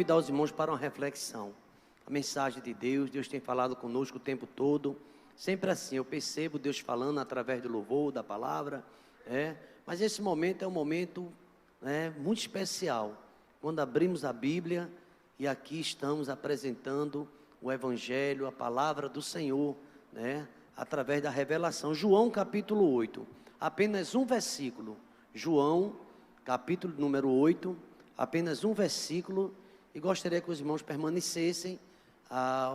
convidar os irmãos para uma reflexão. A mensagem de Deus, Deus tem falado conosco o tempo todo. Sempre assim, eu percebo Deus falando através do louvor, da palavra. Mas esse momento é um momento muito especial. Quando abrimos a Bíblia e aqui estamos apresentando o Evangelho, a palavra do Senhor, através da revelação. João capítulo 8, apenas um versículo. João capítulo número 8, apenas um versículo. E gostaria que os irmãos permanecessem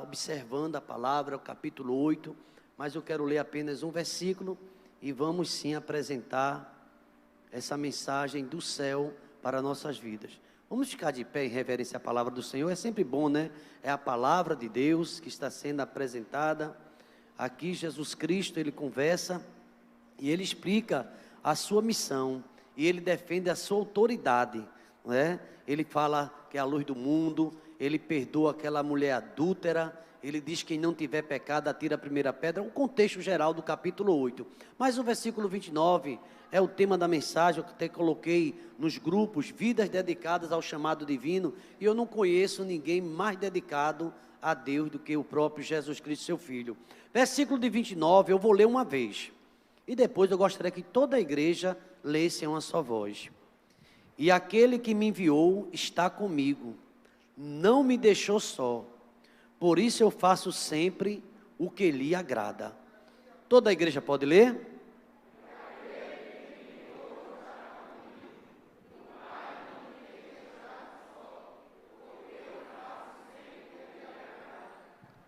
observando a palavra, o capítulo 8. Mas eu quero ler apenas um versículo e vamos sim apresentar essa mensagem do céu para nossas vidas. Vamos ficar de pé em reverência à palavra do Senhor. É sempre bom, né? É a palavra de Deus que está sendo apresentada. Aqui Jesus Cristo, Ele conversa e Ele explica a sua missão. E Ele defende a sua autoridade, não é? Ele fala que é a luz do mundo. Ele perdoa aquela mulher adúltera. Ele diz que quem não tiver pecado atira a primeira pedra. É um contexto geral do capítulo 8. Mas o versículo 29 é o tema da mensagem. Eu até coloquei nos grupos, vidas dedicadas ao chamado divino. E eu não conheço ninguém mais dedicado a Deus do que o próprio Jesus Cristo, seu Filho. Versículo de 29, eu vou ler uma vez. E depois eu gostaria que toda a igreja lesse em uma só voz. E aquele que me enviou está comigo. Não me deixou só. Por isso eu faço sempre o que lhe agrada. Toda a igreja pode ler?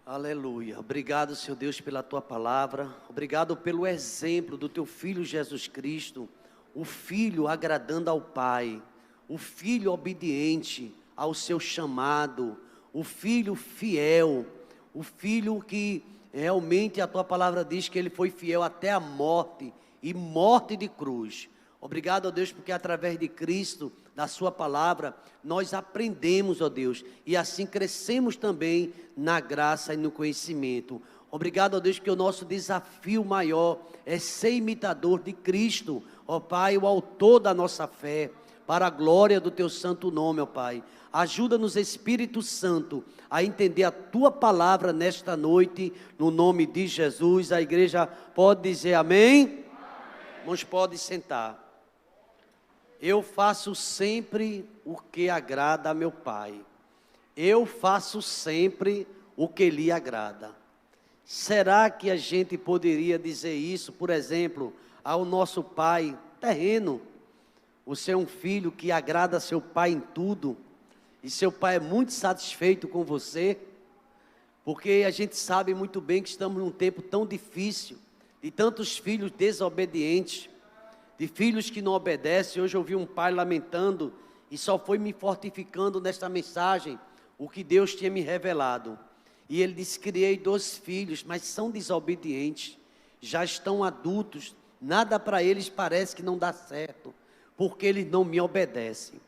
Aleluia. Obrigado, Senhor Deus, pela Tua palavra. Obrigado pelo exemplo do Teu Filho Jesus Cristo. O Filho agradando ao Pai. O Filho obediente ao seu chamado. O Filho fiel. O Filho que realmente a Tua palavra diz que Ele foi fiel até a morte. E morte de cruz. Obrigado, ó Deus, porque através de Cristo, da Sua palavra, nós aprendemos, ó Deus, e assim crescemos também na graça e no conhecimento. Obrigado, ó Deus, porque o nosso desafio maior é ser imitador de Cristo, ó Pai, o autor da nossa fé, para a glória do Teu santo nome, ó Pai. Ajuda-nos, Espírito Santo, a entender a Tua palavra nesta noite, no nome de Jesus. A igreja pode dizer amém? Irmãos, pode sentar. Eu faço sempre o que agrada a meu Pai. Eu faço sempre o que lhe agrada. Será que a gente poderia dizer isso, por exemplo, ao nosso pai terreno? Você é um filho que agrada a seu pai em tudo, e seu pai é muito satisfeito com você, porque a gente sabe muito bem que estamos num tempo tão difícil, de tantos filhos desobedientes, de filhos que não obedecem. Hoje eu ouvi um pai lamentando, e só foi me fortificando nesta mensagem, o que Deus tinha me revelado. E ele disse: criei 2 filhos, mas são desobedientes, já estão adultos, nada para eles parece que não dá certo, porque eles não me obedecem.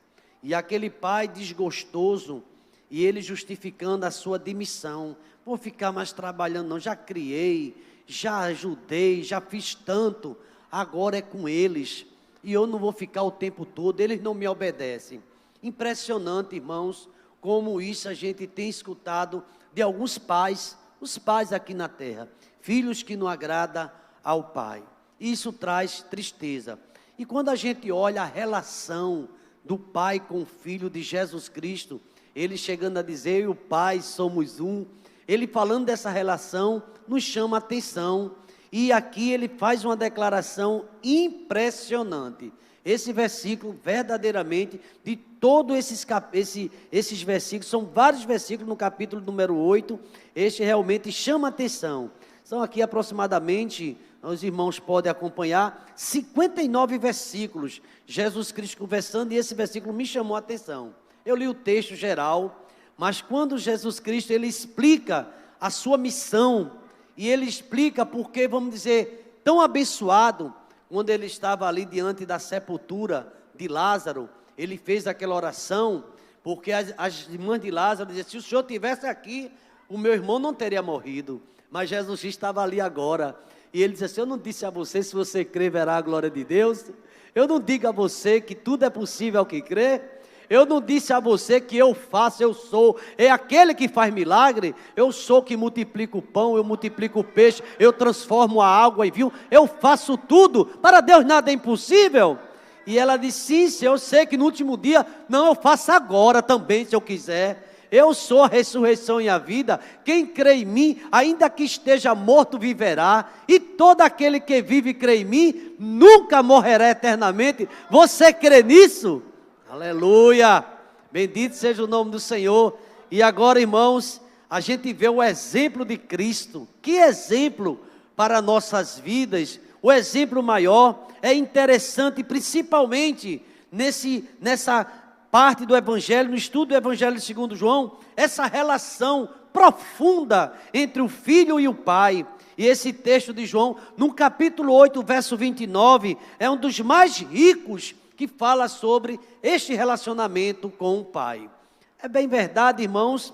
E aquele pai desgostoso, e ele justificando a sua demissão: vou ficar mais trabalhando não, já criei, já ajudei, já fiz tanto, agora é com eles, e eu não vou ficar o tempo todo, eles não me obedecem. Impressionante, irmãos, como isso a gente tem escutado de alguns pais, os pais aqui na terra, filhos que não agradam ao pai. Isso traz tristeza. E quando a gente olha a relação do pai com o filho de Jesus Cristo, ele chegando a dizer: eu e o pai somos um, ele falando dessa relação, nos chama a atenção. E aqui ele faz uma declaração impressionante. Esse versículo, verdadeiramente, de todos esses versículos, são vários versículos no capítulo número 8, este realmente chama a atenção. São aqui aproximadamente, os irmãos podem acompanhar, 59 versículos, Jesus Cristo conversando, e esse versículo me chamou a atenção. Eu li o texto geral, mas quando Jesus Cristo, ele explica a sua missão, e ele explica porque, vamos dizer, tão abençoado, quando ele estava ali diante da sepultura de Lázaro, ele fez aquela oração, porque as irmãs de Lázaro diziam: se o Senhor estivesse aqui, o meu irmão não teria morrido, mas Jesus estava ali agora, e ele disse assim: eu não disse a você, se você crer, verá a glória de Deus? Eu não digo a você que tudo é possível ao que crê? Eu não disse a você que eu faço, eu sou. É aquele que faz milagre. Eu sou que multiplico o pão, eu multiplico o peixe, eu transformo a água em vinho. Eu faço tudo. Para Deus nada é impossível. E ela disse, sim, eu sei que no último dia, não, eu faço agora também, se eu quiser. Eu sou a ressurreição e a vida. Quem crê em mim, ainda que esteja morto, viverá. E todo aquele que vive e crê em mim, nunca morrerá eternamente. Você crê nisso? Aleluia! Bendito seja o nome do Senhor. E agora, irmãos, a gente vê o exemplo de Cristo. Que exemplo para nossas vidas. O exemplo maior é interessante, principalmente nessa parte do Evangelho, no estudo do Evangelho segundo João, essa relação profunda entre o Filho e o Pai. E esse texto de João, no capítulo 8, verso 29, é um dos mais ricos que fala sobre este relacionamento com o Pai. É bem verdade, irmãos,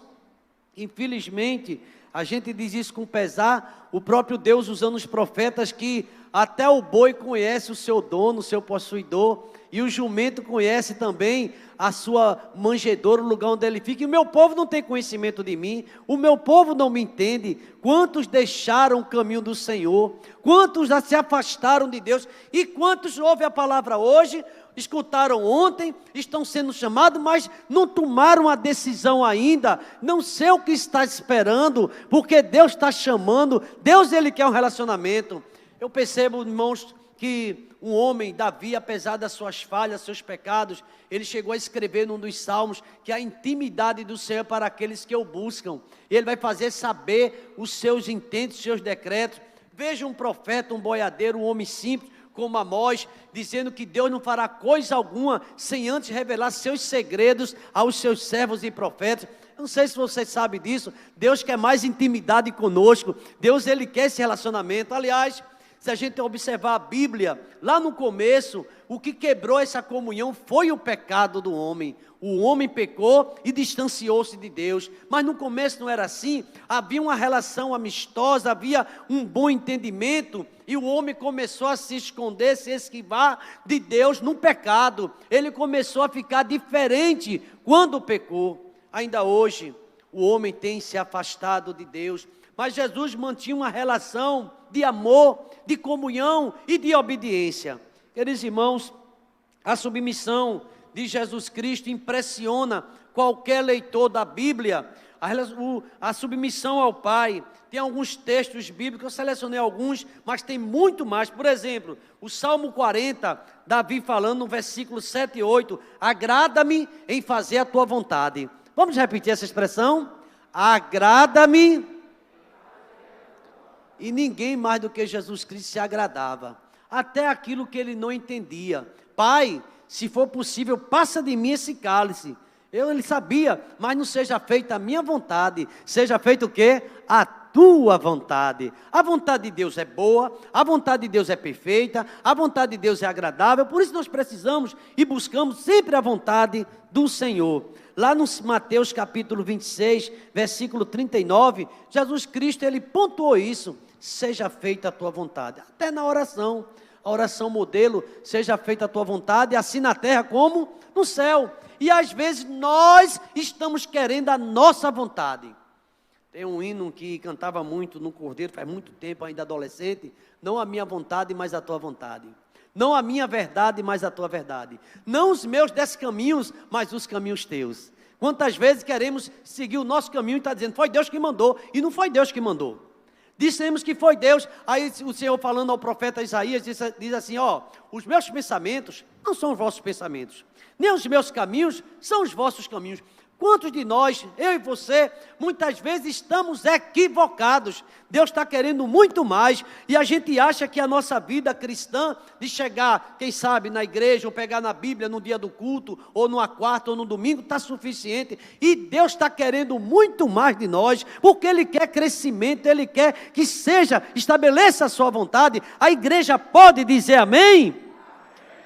infelizmente, a gente diz isso com pesar, o próprio Deus usando os profetas que até o boi conhece o seu dono, o seu possuidor, e o jumento conhece também a sua manjedoura, o lugar onde ele fica. E o meu povo não tem conhecimento de mim, o meu povo não me entende. Quantos deixaram o caminho do Senhor? Quantos já se afastaram de Deus? E quantos ouvem a palavra hoje, escutaram ontem, estão sendo chamados, mas não tomaram a decisão ainda? Não sei o que está esperando, porque Deus está chamando. Deus, Ele quer um relacionamento. Eu percebo, irmãos, que um homem, Davi, apesar das suas falhas, seus pecados, ele chegou a escrever num dos salmos que a intimidade do Senhor é para aqueles que o buscam. Ele vai fazer saber os seus intentos, os seus decretos. Veja um profeta, um boiadeiro, um homem simples, como Amós, dizendo que Deus não fará coisa alguma sem antes revelar seus segredos aos seus servos e profetas. Eu não sei se você sabe disso, Deus quer mais intimidade conosco, Deus, Ele quer esse relacionamento. Aliás, se a gente observar a Bíblia, lá no começo, o que quebrou essa comunhão foi o pecado do homem. O homem pecou e distanciou-se de Deus. Mas no começo não era assim. Havia uma relação amistosa, havia um bom entendimento. E o homem começou a se esconder, se esquivar de Deus no pecado. Ele começou a ficar diferente quando pecou. Ainda hoje, o homem tem se afastado de Deus. Mas Jesus mantinha uma relação de amor, de comunhão e de obediência. Queridos irmãos, a submissão de Jesus Cristo impressiona qualquer leitor da Bíblia. A submissão ao Pai. Tem alguns textos bíblicos, eu selecionei alguns, mas tem muito mais. Por exemplo, o Salmo 40, Davi falando no versículo 7 e 8, agrada-me em fazer a tua vontade. Vamos repetir essa expressão? Agrada-me. E ninguém mais do que Jesus Cristo se agradava. Até aquilo que ele não entendia. Pai, se for possível, passa de mim esse cálice. Ele sabia, mas não seja feita a minha vontade. Seja feito o quê? A tua vontade. A vontade de Deus é boa, a vontade de Deus é perfeita, a vontade de Deus é agradável. Por isso nós precisamos e buscamos sempre a vontade do Senhor. Lá no Mateus capítulo 26, versículo 39, Jesus Cristo, ele pontuou isso. Seja feita a tua vontade. Até na oração. A oração modelo, seja feita a tua vontade, assim na terra como no céu. E às vezes nós estamos querendo a nossa vontade. Tem um hino que cantava muito no Cordeiro, faz muito tempo, ainda adolescente. Não a minha vontade, mas a tua vontade. Não a minha verdade, mas a tua verdade. Não os meus 10 caminhos, mas os caminhos teus. Quantas vezes queremos seguir o nosso caminho e está dizendo, foi Deus que mandou, e não foi Deus que mandou. Dissemos que foi Deus, aí o Senhor falando ao profeta Isaías, diz assim, os meus pensamentos não são os vossos pensamentos, nem os meus caminhos são os vossos caminhos. Quantos de nós, eu e você, muitas vezes estamos equivocados. Deus está querendo muito mais e a gente acha que a nossa vida cristã, de chegar, quem sabe, na igreja, ou pegar na Bíblia no dia do culto, ou numa quarta, ou no domingo, está suficiente. E Deus está querendo muito mais de nós, porque Ele quer crescimento, Ele quer que estabeleça a sua vontade. A igreja pode dizer amém?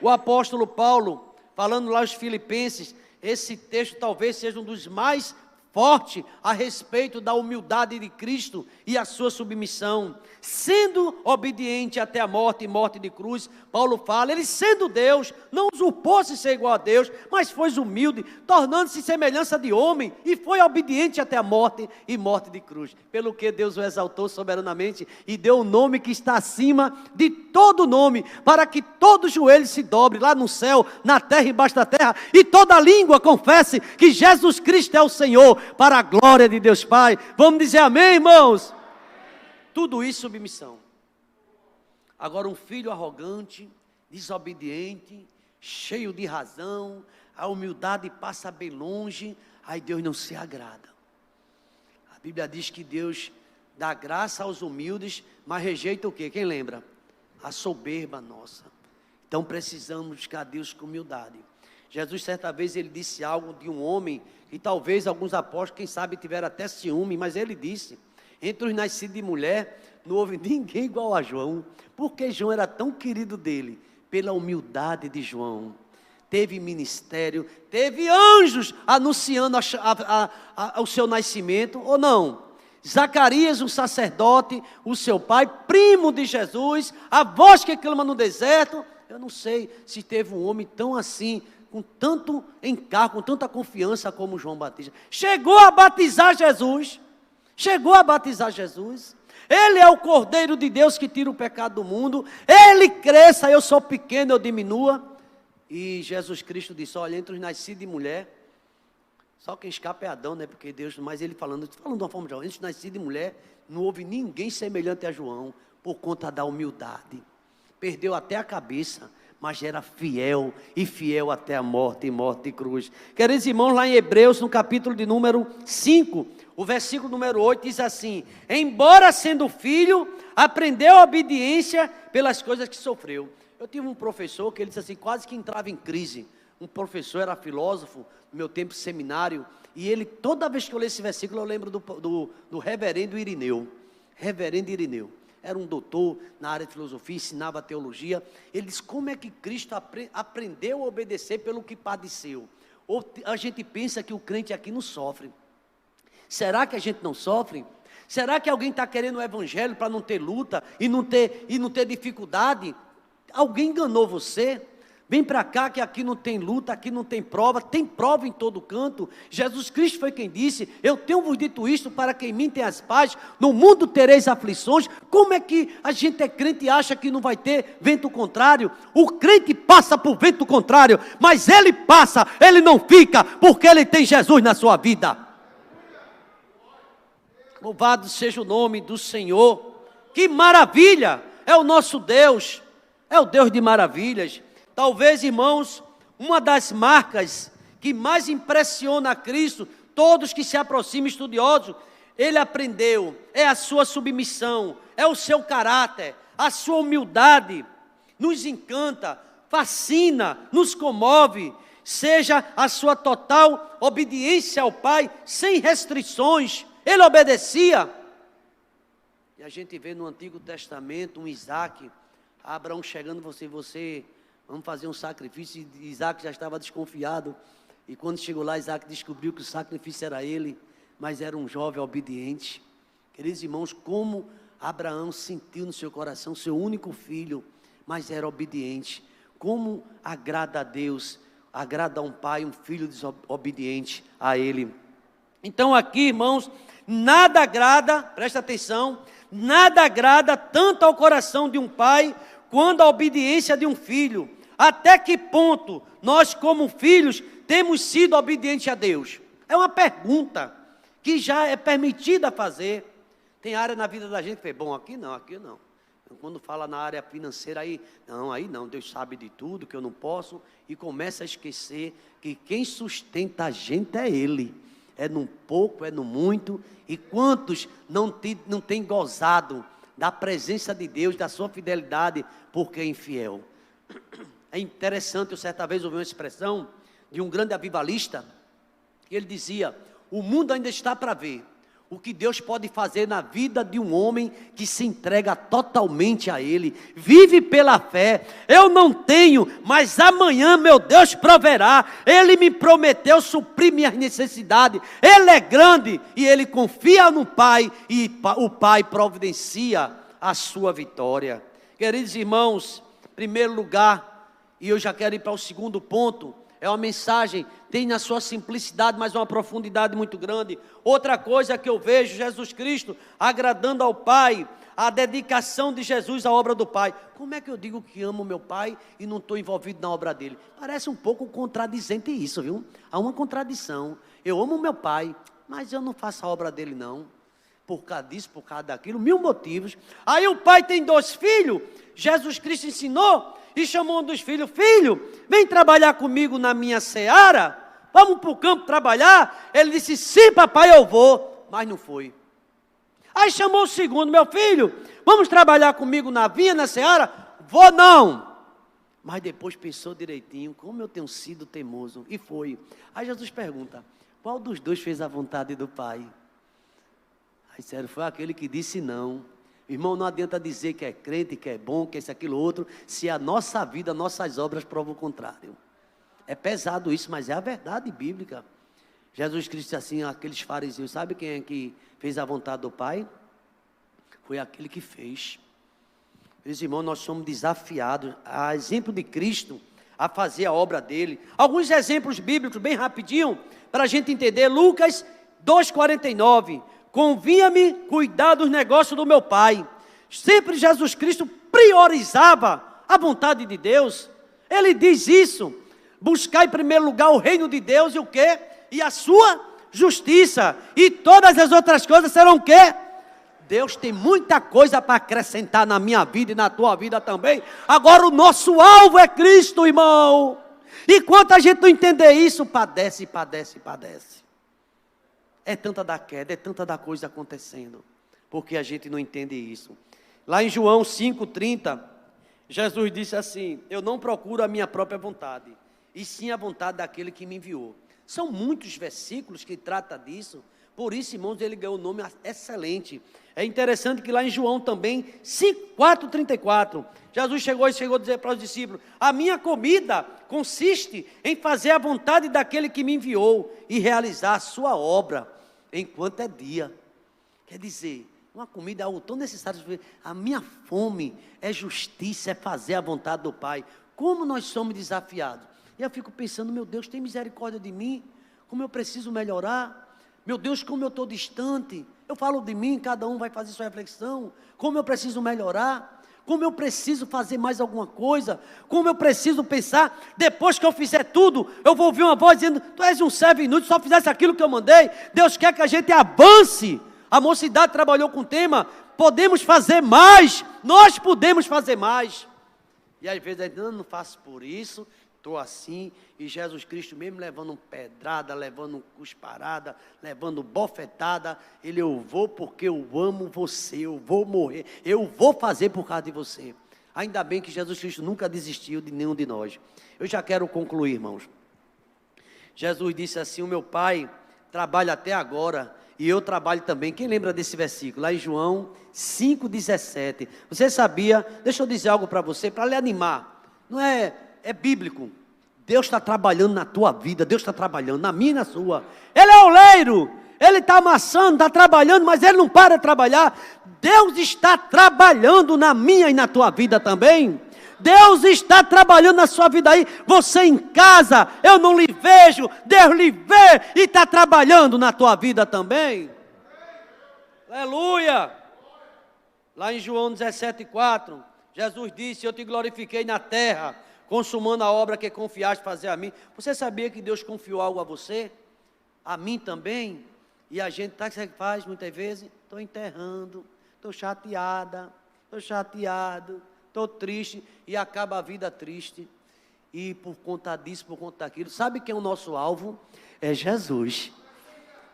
O apóstolo Paulo, falando lá aos Filipenses, esse texto talvez seja um dos mais forte a respeito da humildade de Cristo e a sua submissão, sendo obediente até a morte e morte de cruz. Paulo fala, ele sendo Deus, não usurpou-se ser igual a Deus, mas foi humilde, tornando-se semelhança de homem, e foi obediente até a morte e morte de cruz, pelo que Deus o exaltou soberanamente, e deu o nome que está acima de todo nome, para que todo joelho se dobre, lá no céu, na terra e embaixo da terra, e toda língua confesse que Jesus Cristo é o Senhor, para a glória de Deus Pai. Vamos dizer amém, irmãos? Tudo isso submissão. Agora um filho arrogante, desobediente, cheio de razão, a humildade passa bem longe, aí Deus não se agrada. A Bíblia diz que Deus dá graça aos humildes, mas rejeita o quê? Quem lembra? A soberba nossa. Então precisamos buscar Deus com humildade. Jesus certa vez ele disse algo de um homem, e talvez alguns apóstolos, quem sabe, tiveram até ciúme, mas ele disse, entre os nascidos de mulher, não houve ninguém igual a João, porque João era tão querido dele, pela humildade de João. Teve ministério, teve anjos anunciando o seu nascimento, ou não? Zacarias, um sacerdote, o seu pai, primo de Jesus, a voz que clama no deserto. Eu não sei se teve um homem tão assim, com tanto encargo, com tanta confiança como João Batista. Chegou a batizar Jesus. Chegou a batizar Jesus. Ele é o Cordeiro de Deus que tira o pecado do mundo. Ele cresça, eu sou pequeno, eu diminua. E Jesus Cristo disse, olha, entre os nascidos de mulher, só quem escapa é Adão, né? Porque Deus, mas ele falando de uma forma geral, entre os nascidos de mulher, não houve ninguém semelhante a João, por conta da humildade. Perdeu até a cabeça, mas era fiel, e fiel até a morte, e morte de cruz. Queridos irmãos, lá em Hebreus, no capítulo de número 5, o versículo número 8 diz assim, embora sendo filho, aprendeu a obediência pelas coisas que sofreu. Eu tive um professor que ele disse assim, quase que entrava em crise. Um professor, era filósofo, no meu tempo de seminário, e ele, toda vez que eu leio esse versículo, eu lembro do reverendo Irineu. Reverendo Irineu. Era um doutor na área de filosofia, ensinava teologia. Ele diz, como é que Cristo aprendeu a obedecer pelo que padeceu? Ou a gente pensa que o crente aqui não sofre. Será que a gente não sofre? Será que alguém está querendo o evangelho para não ter luta e não ter dificuldade? Alguém enganou você? Vem para cá que aqui não tem luta, aqui não tem prova em todo canto. Jesus Cristo foi quem disse, eu tenho vos dito isto para que em mim tenhas paz, no mundo tereis aflições. Como é que a gente é crente e acha que não vai ter vento contrário? O crente passa por vento contrário, mas ele passa, ele não fica, porque ele tem Jesus na sua vida. Louvado seja o nome do Senhor. Que maravilha, é o nosso Deus, é o Deus de maravilhas. Talvez, irmãos, uma das marcas que mais impressiona a Cristo, todos que se aproximam estudiosos, ele aprendeu, é a sua submissão, é o seu caráter, a sua humildade, nos encanta, fascina, nos comove, seja a sua total obediência ao Pai, sem restrições, ele obedecia. E a gente vê no Antigo Testamento um Isaac, Abraão chegando, você... Vamos fazer um sacrifício, e Isaac já estava desconfiado, e quando chegou lá, Isaac descobriu que o sacrifício era ele, mas era um jovem obediente. Queridos irmãos, como Abraão sentiu no seu coração, seu único filho, mas era obediente. Como agrada a Deus, agrada a um pai, um filho desobediente a ele. Então aqui, irmãos, nada agrada, presta atenção, nada agrada tanto ao coração de um pai, quando a obediência de um filho. Até que ponto nós, como filhos, temos sido obedientes a Deus? É uma pergunta que já é permitida fazer. Tem área na vida da gente que fala, bom, aqui não. Quando fala na área financeira, aí não, Deus sabe de tudo, que eu não posso. E começa a esquecer que quem sustenta a gente é Ele. É no pouco, é no muito. E quantos não têm gozado da presença de Deus, da sua fidelidade, porque é infiel? É interessante, eu certa vez ouvi uma expressão de um grande avivalista, que ele dizia, o mundo ainda está para ver, o que Deus pode fazer na vida de um homem que se entrega totalmente a Ele, vive pela fé. Eu não tenho, mas amanhã meu Deus proverá. Ele me prometeu suprir minhas necessidades. Ele é grande e Ele confia no Pai e o Pai providencia a sua vitória. Queridos irmãos, em primeiro lugar, e eu já quero ir para o segundo ponto, é uma mensagem, tem na sua simplicidade, mas uma profundidade muito grande. Outra coisa que eu vejo, Jesus Cristo agradando ao Pai, a dedicação de Jesus à obra do Pai. Como é que eu digo que amo meu Pai e não estou envolvido na obra dele? Parece um pouco contradizente isso, viu? Há uma contradição. Eu amo meu Pai, mas eu não faço a obra dele não. Por causa disso, por causa daquilo, 1000 motivos. Aí o pai tem 2 filhos, Jesus Cristo ensinou e chamou um dos filhos: filho, vem trabalhar comigo na minha seara, vamos para o campo trabalhar. Ele disse: sim papai, eu vou, mas não foi. Aí chamou o segundo: meu filho, vamos trabalhar comigo na vinha, na seara? Vou não. Mas depois pensou direitinho, como eu tenho sido teimoso, e foi. Aí Jesus pergunta: qual dos 2 fez a vontade do pai? Aí sério, foi aquele que disse não. Irmão, não adianta dizer que é crente, que é bom, que é isso, aquilo, outro, se a nossa vida, nossas obras provam o contrário. É pesado isso, mas é a verdade bíblica. Jesus Cristo disse assim, aqueles fariseus, sabe quem é que fez a vontade do Pai? Foi aquele que fez. Meus irmãos, nós somos desafiados, a exemplo de Cristo, a fazer a obra dele. Alguns exemplos bíblicos, bem rapidinho, para a gente entender. Lucas 2,49. Convinha-me cuidar dos negócios do meu Pai. Sempre Jesus Cristo priorizava a vontade de Deus. Ele diz isso: buscar em primeiro lugar o reino de Deus e o quê? E a sua justiça. E todas as outras coisas serão o quê? Deus tem muita coisa para acrescentar na minha vida e na tua vida também. Agora o nosso alvo é Cristo, irmão. E enquanto a gente não entender isso, padece, padece, padece. É tanta da queda, é tanta da coisa acontecendo, porque a gente não entende isso. Lá em João 5,30, Jesus disse assim: eu não procuro a minha própria vontade, e sim a vontade daquele que me enviou. São muitos versículos que tratam disso, por isso, irmãos, ele ganhou um nome excelente. É interessante que lá em João também, 4,34, Jesus chegou a dizer para os discípulos: a minha comida consiste em fazer a vontade daquele que me enviou e realizar a sua obra enquanto é dia. Quer dizer, uma comida é algo tão necessário. A minha fome é justiça, é fazer a vontade do Pai. Como nós somos desafiados. E eu fico pensando: meu Deus, tem misericórdia de mim, como eu preciso melhorar. Meu Deus, como eu estou distante. Eu falo de mim, cada um vai fazer sua reflexão. Como eu preciso melhorar. Como eu preciso fazer mais alguma coisa. Como eu preciso pensar. Depois que eu fizer tudo, eu vou ouvir uma voz dizendo: tu és um servo inútil, só fizesse aquilo que eu mandei. Deus quer que a gente avance. A mocidade trabalhou com o tema: podemos fazer mais. Nós podemos fazer mais. E às vezes a gente não faço por isso, estou assim. E Jesus Cristo mesmo levando pedrada, levando cusparada, levando bofetada. Ele: eu vou porque eu amo você, eu vou morrer, eu vou fazer por causa de você. Ainda bem que Jesus Cristo nunca desistiu de nenhum de nós. Eu já quero concluir, irmãos. Jesus disse assim: o meu Pai trabalha até agora e eu trabalho também. Quem lembra desse versículo? Lá em João 5,17. Você sabia? Deixa eu dizer algo para você, para lhe animar. Não é bíblico. Deus está trabalhando na tua vida, Deus está trabalhando na minha e na sua. Ele é oleiro, Ele está amassando, está trabalhando, mas Ele não para de trabalhar. Deus está trabalhando na minha e na tua vida também. Deus está trabalhando na sua vida aí. Você em casa, eu não lhe vejo, Deus lhe vê e está trabalhando na tua vida também. Aleluia! Lá em João 17,4, Jesus disse: eu te glorifiquei na terra, consumando a obra que confiaste fazer a mim. Você sabia que Deus confiou algo a você? A mim também? E a gente, sabe o que você faz muitas vezes? Estou enterrando, estou chateada, estou chateado, estou triste, e acaba a vida triste. E por conta disso, por conta daquilo, sabe quem é o nosso alvo? É Jesus.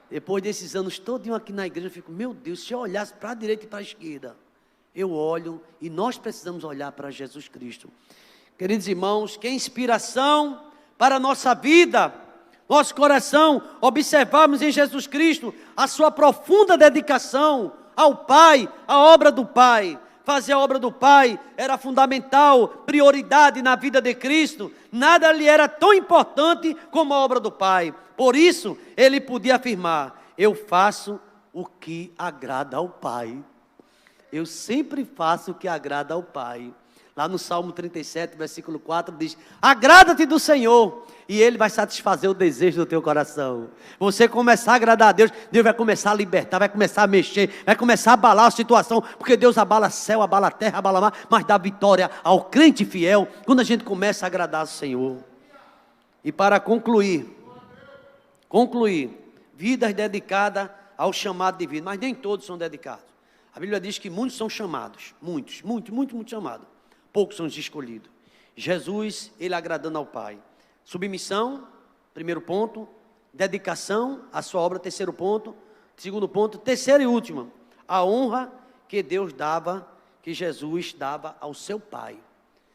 Depois desses anos todinho aqui na igreja, eu fico: meu Deus, se eu olhasse para a direita e para a esquerda, eu olho, e nós precisamos olhar para Jesus Cristo. Queridos irmãos, que inspiração para a nossa vida. nosso coração, observarmos em Jesus Cristo a sua profunda dedicação ao Pai, à obra do Pai. Fazer a obra do Pai era fundamental, prioridade na vida de Cristo. Nada lhe era tão importante como a obra do Pai. Por isso, ele podia afirmar: eu faço o que agrada ao Pai. Eu sempre faço o que agrada ao Pai. Lá no Salmo 37, versículo 4, diz: agrada-te do Senhor, e Ele vai satisfazer o desejo do teu coração. Você começar a agradar a Deus, Deus vai começar a libertar, vai começar a mexer, vai começar a abalar a situação, porque Deus abala céu, abala terra, abala mar, mas dá vitória ao crente fiel, quando a gente começa a agradar ao Senhor. E para concluir, vidas dedicadas ao chamado divino, mas nem todos são dedicados. A Bíblia diz que muitos são chamados, muitos chamados. Poucos são os escolhidos. Jesus, ele agradando ao Pai. Submissão, primeiro ponto. Dedicação à sua obra, terceiro ponto. Segundo ponto, terceiro e último. A honra que Deus dava, que Jesus dava ao seu Pai.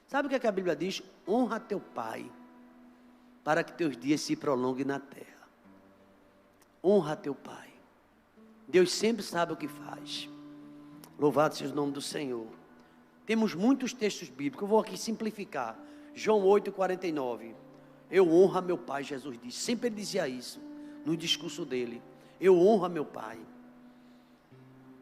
Sabe o que é que a Bíblia diz? Honra teu Pai, para que teus dias se prolonguem na terra. Honra teu Pai. Deus sempre sabe o que faz. Louvado seja o nome do Senhor. Temos muitos textos bíblicos, eu vou aqui simplificar. João 8,49. Eu honro a meu Pai, Jesus disse. Sempre ele dizia isso, no discurso dele. Eu honro a meu Pai.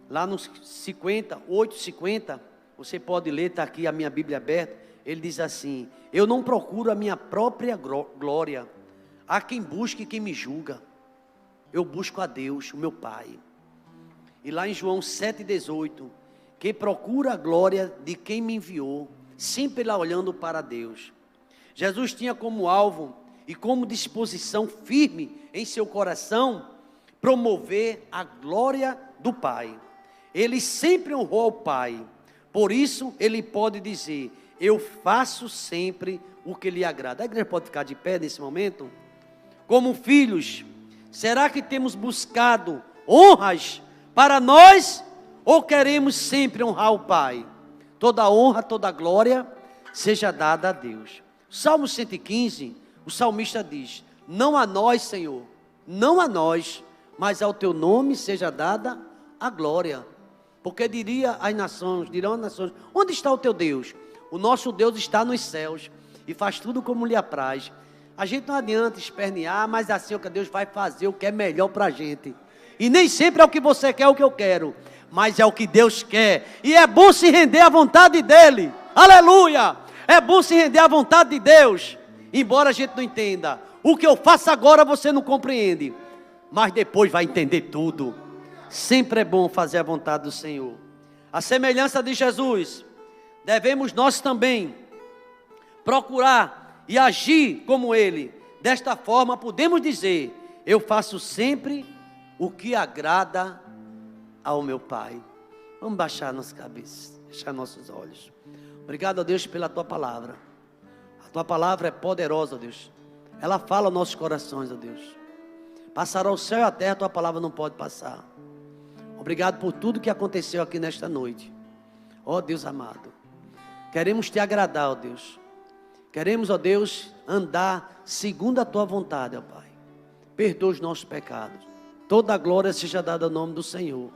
Lá nos 8,50, você pode ler, está aqui a minha Bíblia aberta. Ele diz assim: eu não procuro a minha própria glória. Há quem busque e quem me julga. Eu busco a Deus, o meu Pai. E lá em João 7,18, que procura a glória de quem me enviou, sempre lá olhando para Deus. Jesus tinha como alvo e como disposição firme em seu coração promover a glória do Pai. Ele sempre honrou ao Pai, por isso ele pode dizer: eu faço sempre o que lhe agrada. A igreja pode ficar de pé nesse momento? Como filhos, será que temos buscado honras para nós? Ou queremos sempre honrar o Pai? Toda honra, toda glória seja dada a Deus. Salmo 115, o salmista diz: não a nós, Senhor, não a nós, mas ao teu nome seja dada a glória. Porque dirão as nações, onde está o teu Deus? O nosso Deus está nos céus e faz tudo como lhe apraz. A gente não adianta espernear, mas assim é o que Deus vai fazer, o que é melhor para a gente. E nem sempre é o que você quer, o que eu quero, mas é o que Deus quer. E é bom se render à vontade dEle. Aleluia! É bom se render à vontade de Deus. Embora a gente não entenda. O que eu faço agora você não compreende, mas depois vai entender tudo. Sempre é bom fazer a vontade do Senhor. A semelhança de Jesus, devemos nós também procurar e agir como Ele. Desta forma podemos dizer: eu faço sempre o que agrada ao meu Pai. Vamos baixar nossas cabeças, fechar nossos olhos. Obrigado a Deus pela Tua palavra. A Tua palavra é poderosa, Deus. Ela fala aos nossos corações, ó Deus. Passará o céu e a terra, a Tua palavra não pode passar. Obrigado por tudo que aconteceu aqui nesta noite. Ó Deus amado, queremos Te agradar, ó Deus. Queremos, ó Deus, andar segundo a Tua vontade, ó Pai. Perdoa os nossos pecados. Toda a glória seja dada ao nome do Senhor.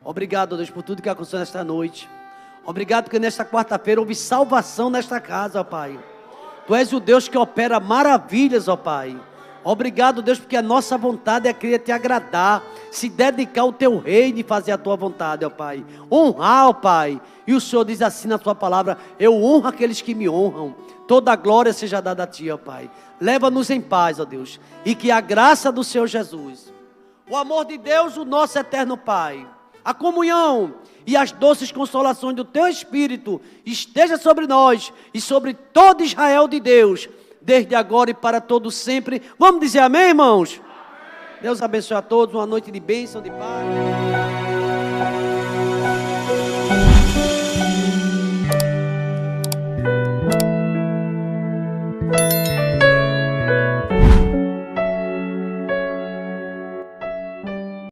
Obrigado, ó Deus, por tudo que aconteceu nesta noite. Obrigado porque nesta quarta-feira houve salvação nesta casa, ó Pai. Tu és o Deus que opera maravilhas, ó Pai. Obrigado, Deus, porque a nossa vontade é querer Te agradar, se dedicar ao Teu reino e fazer a Tua vontade, ó Pai. Honrar, ó Pai. E o Senhor diz assim na Tua palavra: eu honro aqueles que me honram. Toda a glória seja dada a Ti, ó Pai. Leva-nos em paz, ó Deus. E que a graça do Senhor Jesus, o amor de Deus, o nosso eterno Pai, a comunhão e as doces consolações do Teu Espírito esteja sobre nós e sobre todo Israel de Deus, desde agora e para todo sempre. Vamos dizer amém, irmãos? Amém. Deus abençoe a todos, uma noite de bênção, de paz.